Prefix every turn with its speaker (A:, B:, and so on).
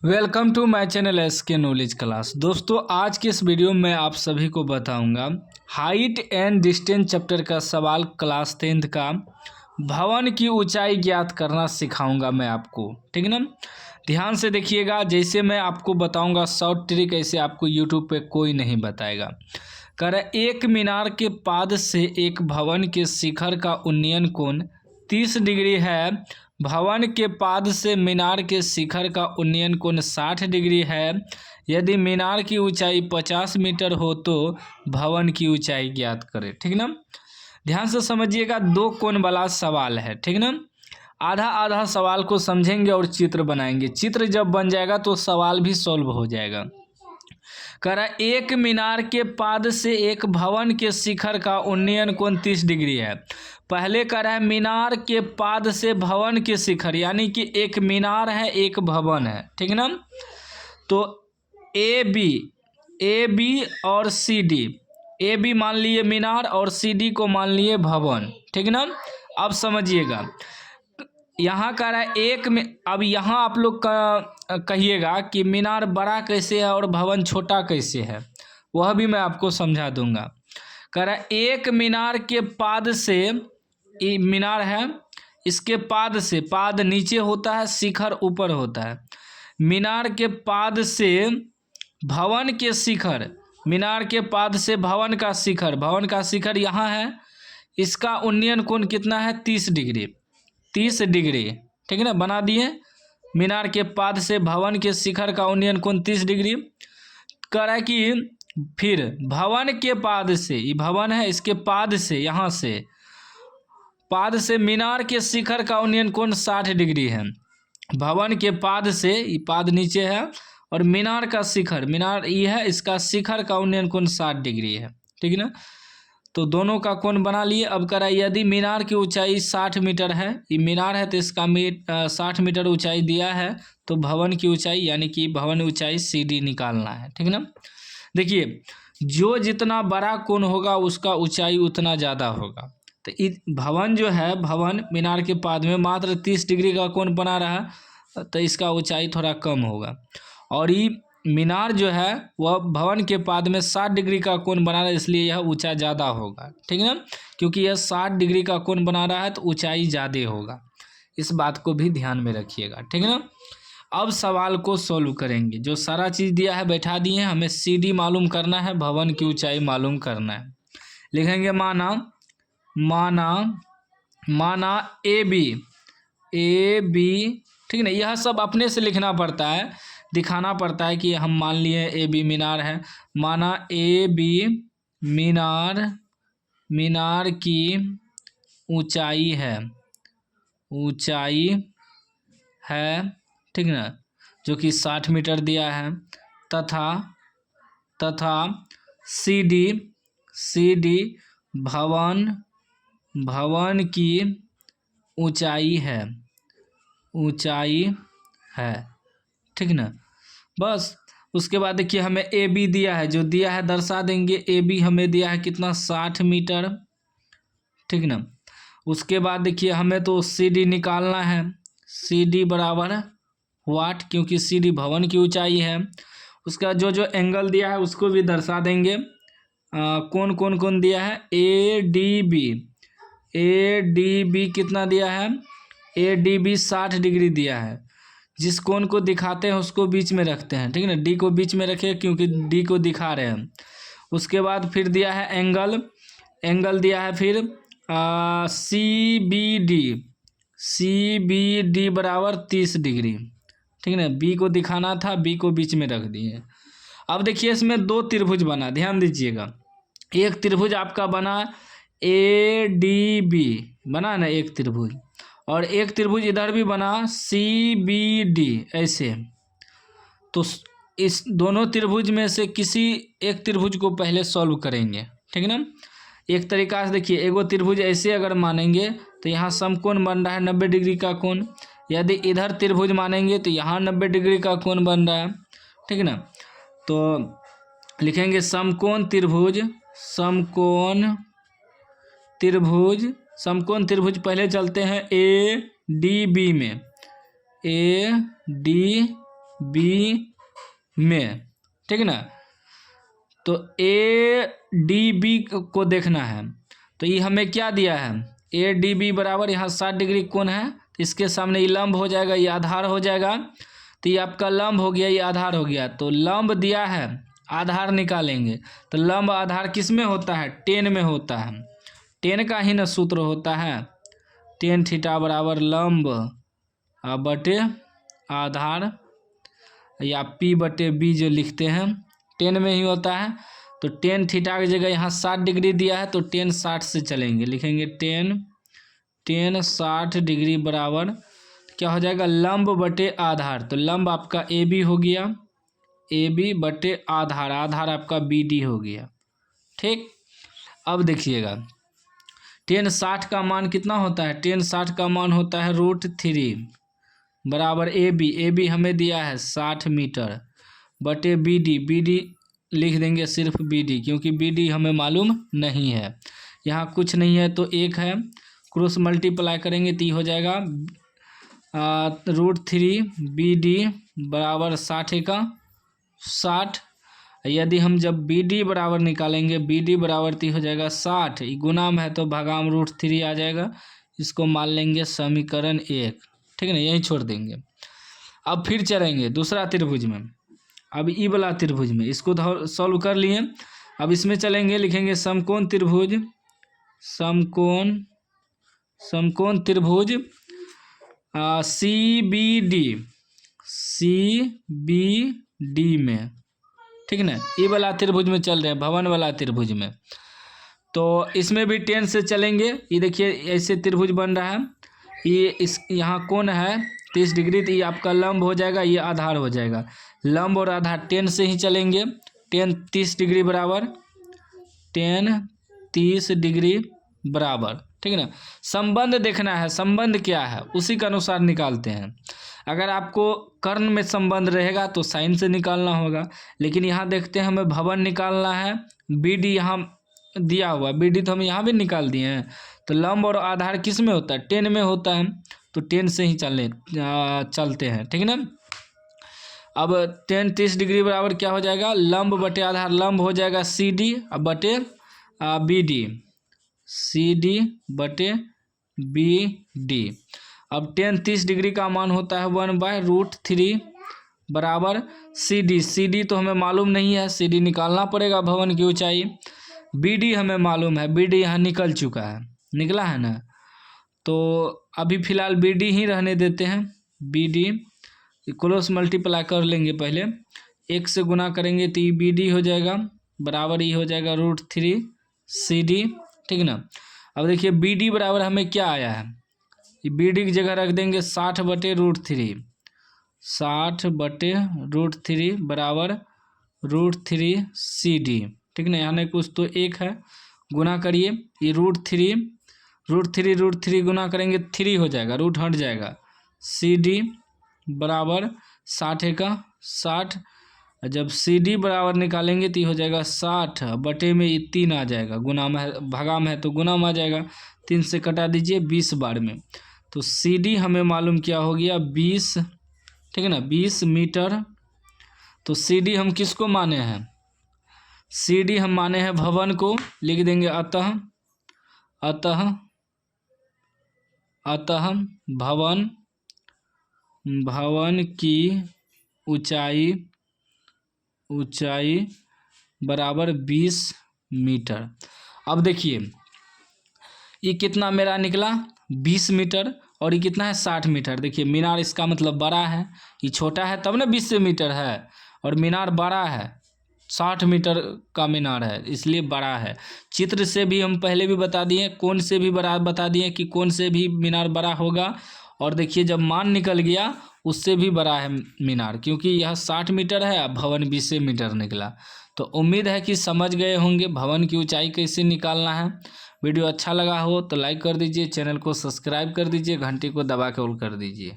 A: Welcome to my channel SK knowledge class. दोस्तों, आज के इस वीडियो में आप सभी को बताऊंगा हाइट एंड डिस्टेंस चैप्टर का सवाल क्लास 10th का। भवन की ऊंचाई ज्ञात करना सिखाऊंगा मैं आपको, ठीक है ना। ध्यान से देखिएगा, जैसे मैं आपको बताऊंगा शॉर्ट ट्रिक, ऐसे आपको यूट्यूब पे कोई नहीं बताएगा। एक मीनार के पाद से एक भवन के शिखर का उन्नयन कोण 30 डिग्री है। भवन के पाद से मीनार के शिखर का उन्नयन कोण 60 डिग्री है। यदि मीनार की ऊंचाई 50 मीटर हो तो भवन की ऊंचाई ज्ञात करें, ठीक ना। ध्यान से समझिएगा, दो कोण वाला सवाल है, ठीक ना। आधा आधा सवाल को समझेंगे और चित्र बनाएंगे। चित्र जब बन जाएगा तो सवाल भी सॉल्व हो जाएगा। एक मीनार के पाद से एक भवन के शिखर का उन्नयन कोण 30 डिग्री है। पहले मीनार के पाद से भवन के शिखर, यानी कि एक मीनार है एक भवन है, ठीक ना। तो ए बी और सी डी, ए बी मान लिए मीनार और सी डी को मान लिए भवन, ठीक ना। अब समझिएगा, यहाँ एक में, अब यहाँ आप लोग का कहिएगा कि मीनार बड़ा कैसे है और भवन छोटा कैसे है, वह भी मैं आपको समझा दूंगा। एक मीनार के पाद से, मीनार है, इसके पाद से, पाद नीचे होता है, शिखर ऊपर होता है। मीनार के पाद से भवन के शिखर, मीनार के पाद से भवन का शिखर, भवन का शिखर यहाँ है, इसका उन्नयन कोण कितना है? 30 डिग्री, 30 डिग्री, ठीक है ना। बना दिए, मीनार के पाद से भवन के शिखर का उन्नयन कोण 30 डिग्री। कि फिर भवन के पाद से, ये भवन है, इसके पाद से, यहाँ से पाद से मीनार के शिखर का उन्नयन कोण 60 डिग्री है। भवन के पाद से, ये पाद नीचे है, और मीनार का शिखर, मीनार ये है, इसका शिखर का उन्नयन कोण 60 डिग्री है, ठीक है ना। तो दोनों का कोण बना लिए। अब यदि मीनार की ऊंचाई 60 मीटर है, ये मीनार है तो इसका 60 मीटर ऊंचाई दिया है, तो भवन की ऊंचाई, यानी कि भवन ऊंचाई सी डी निकालना है, ठीक है ना। देखिए, जो जितना बड़ा कोण होगा उसका ऊंचाई उतना ज़्यादा होगा। तो भवन जो है, भवन मीनार के पाद में मात्र 30 डिग्री का कोण बना रहा, तो इसका ऊंचाई थोड़ा कम होगा। और ये मीनार जो है वह भवन के पाद में 60 डिग्री का कोण बना रहा है, इसलिए यह ऊंचा ज़्यादा होगा, ठीक है ना। क्योंकि यह 60 डिग्री का कोण बना रहा है तो ऊंचाई ज़्यादा होगा। इस बात को भी ध्यान में रखिएगा, ठीक है ना। अब सवाल को सोल्व करेंगे। जो सारा चीज़ दिया है बैठा दिए हैं, हमें सी डी मालूम करना है, भवन की ऊंचाई मालूम करना है। लिखेंगे माना ए बी, ठीक है ना। यह सब अपने से लिखना पड़ता है, दिखाना पड़ता है कि हम मान लिए ए बी मीनार है। माना ए बी मीनार की ऊंचाई है, ठीक ना, जो कि 60 मीटर दिया है। तथा सी डी भवन की ऊंचाई है, ठीक ना। बस उसके बाद देखिए, हमें ए बी दिया है, जो दिया है दर्शा देंगे। ए बी हमें दिया है कितना? 60 मीटर, ठीक ना। उसके बाद देखिए, हमें तो सी डी निकालना है। सी डी बराबर वाट, क्योंकि सी डी भवन की ऊंचाई है। उसका जो जो एंगल दिया है उसको भी दर्शा देंगे। कौन दिया है? ए डी बी कितना दिया है? ए डी बी 60 डिग्री दिया है। जिस कोण को दिखाते हैं उसको बीच में रखते हैं, ठीक है ना। डी को बीच में रखे क्योंकि डी को दिखा रहे हैं। उसके बाद फिर दिया है एंगल दिया है फिर सी बी डी बराबर 30 डिग्री, ठीक है ना। बी को दिखाना था, बी को बीच में रख दिए। अब देखिए, इसमें दो त्रिभुज बना, ध्यान दीजिएगा। एक त्रिभुज आपका बना ए डी बी, बना ना एक त्रिभुज, और एक त्रिभुज इधर भी बना सी बी डी, ऐसे। तो इस दोनों त्रिभुज में से किसी एक त्रिभुज को पहले सॉल्व करेंगे, ठीक है ना। एक तरीका से देखिए, एगो त्रिभुज ऐसे अगर मानेंगे तो यहाँ समकोण बन रहा है 90 डिग्री का कोण। यदि इधर त्रिभुज मानेंगे तो यहाँ 90 डिग्री का कोण बन रहा है, ठीक है ना। तो लिखेंगे समकोण त्रिभुज पहले चलते हैं ए डी बी में। ए डी बी में, ठीक ना। तो ए डी बी को देखना है, तो ये हमें क्या दिया है, ए डी बी बराबर यहाँ 60 डिग्री कोण है, इसके सामने ये लंब हो जाएगा, ये आधार हो जाएगा। तो ये आपका लंब हो गया, ये आधार हो गया। तो लंब दिया है, आधार निकालेंगे। तो लंब आधार किस में होता है, टेन में होता है। टेन का ही न सूत्र होता है, टेन थीटा बराबर लंब बटे आधार, या पी बटे बी जो लिखते हैं, टेन में ही होता है। तो टेन थीटा की जगह यहाँ 60 डिग्री दिया है, तो टेन 60 से चलेंगे, लिखेंगे टेन 60 डिग्री बराबर क्या हो जाएगा, लंब बटे आधार। तो लंब आपका ए बी हो गया, ए बी बटे आधार, आधार आपका बी डी हो गया, ठीक। अब देखिएगा टेन 60 का मान कितना होता है, टेन 60 का मान होता है √3 बराबर ए बी हमें दिया है 60 मीटर बटे बी डी लिख देंगे सिर्फ बी डी, क्योंकि बी डी हमें मालूम नहीं है, यहाँ कुछ नहीं है तो एक है, क्रॉस मल्टीप्लाई करेंगे तो हो जाएगा √3 बी डी बराबर 60 का 60। यदि हम जब बी डी बराबर निकालेंगे, बी डी बराबर तो हो जाएगा 60, गुना में है तो भागाम √3 आ जाएगा। इसको मान लेंगे समीकरण 1, ठीक है ना, यही छोड़ देंगे। अब फिर चलेंगे दूसरा त्रिभुज में, अब ई वाला त्रिभुज में, इसको सॉल्व कर लिए। अब इसमें चलेंगे, लिखेंगे समकोण त्रिभुज, समकोण त्रिभुज सी बी डी में, ठीक ना। ई वाला त्रिभुज में चल रहे हैं, भवन वाला त्रिभुज में। तो इसमें भी टेन से चलेंगे। ये देखिए ऐसे त्रिभुज बन रहा है, ये इस यहाँ कोण है 30 डिग्री, तो ये आपका लंब हो जाएगा, ये आधार हो जाएगा। लंब और आधार टेन से ही चलेंगे, टेन 30 डिग्री बराबर, टेन 30 डिग्री बराबर, ठीक है ना। संबंध देखना है, संबंध क्या है उसी के अनुसार निकालते हैं। अगर आपको कर्ण में संबंध रहेगा तो साइन से निकालना होगा, लेकिन यहाँ देखते हैं हमें भवन निकालना है, बी डी यहाँ दिया हुआ, बी डी तो हम यहाँ भी निकाल दिए हैं। तो लंब और आधार किस में होता है, टेन में होता है, तो टेन से ही चलते हैं, ठीक है ना। अब टेन 30 डिग्री बराबर क्या हो जाएगा, लंब बटे आधार, लंब हो जाएगा सी डी बटे बी डी, सी डी बटे बी डी। अब टेन 30 डिग्री का मान होता है 1/√3 बराबर सी डी तो हमें मालूम नहीं है, सी डी निकालना पड़ेगा भवन की ऊंचाई। बी डी हमें मालूम है, बी डी यहाँ निकल चुका है, निकला है ना। तो अभी फ़िलहाल बी डी ही रहने देते हैं, बी डी क्रॉस मल्टीप्लाई कर लेंगे, पहले 1 से गुना करेंगे तो ये बी डी हो जाएगा बराबर, ये हो जाएगा √3 सी डी, ठीक ना। अब देखिए बी डी बराबर हमें क्या आया है, ये बी डी की जगह रख देंगे 60/√3, 60/√3 बराबर √3 सी डी, ठीक ना। यहाँ नहीं कुछ तो एक है, गुना करिए, ये √3 गुना करेंगे 3 हो जाएगा, रूट हट जाएगा, सी डी बराबर 60 का 60। जब सी डी बराबर निकालेंगे तो हो जाएगा 60 बटे में ये 3 आ जाएगा, गुना में है, भागा में है तो गुना में आ जाएगा, 3 से कटा दीजिए 20 बार में। तो सी डी हमें मालूम क्या हो गया 20, ठीक है ना, 20 मीटर। तो सी डी हम किसको माने हैं, सी डी हम माने हैं भवन को, लिख देंगे अतः भवन की ऊंचाई बराबर 20 मीटर। अब देखिए ये कितना मेरा निकला 20 मीटर, और ये कितना है 60 मीटर। देखिए मीनार इसका मतलब बड़ा है, ये छोटा है तब ना 20 मीटर है, और मीनार बड़ा है 60 मीटर का मीनार है, इसलिए बड़ा है। चित्र से भी हम पहले भी बता दिए, कोण से भी बड़ा बता दिए कि कोण से भी मीनार बड़ा होगा। और देखिए जब मान निकल गया उससे भी बड़ा है मीनार, क्योंकि यह 60 मीटर है, अब भवन 20 मीटर निकला। तो उम्मीद है कि समझ गए होंगे भवन की ऊंचाई कैसे निकालना है। वीडियो अच्छा लगा हो तो लाइक कर दीजिए, चैनल को सब्सक्राइब कर दीजिए, घंटी को दबा के ऑल कर दीजिए।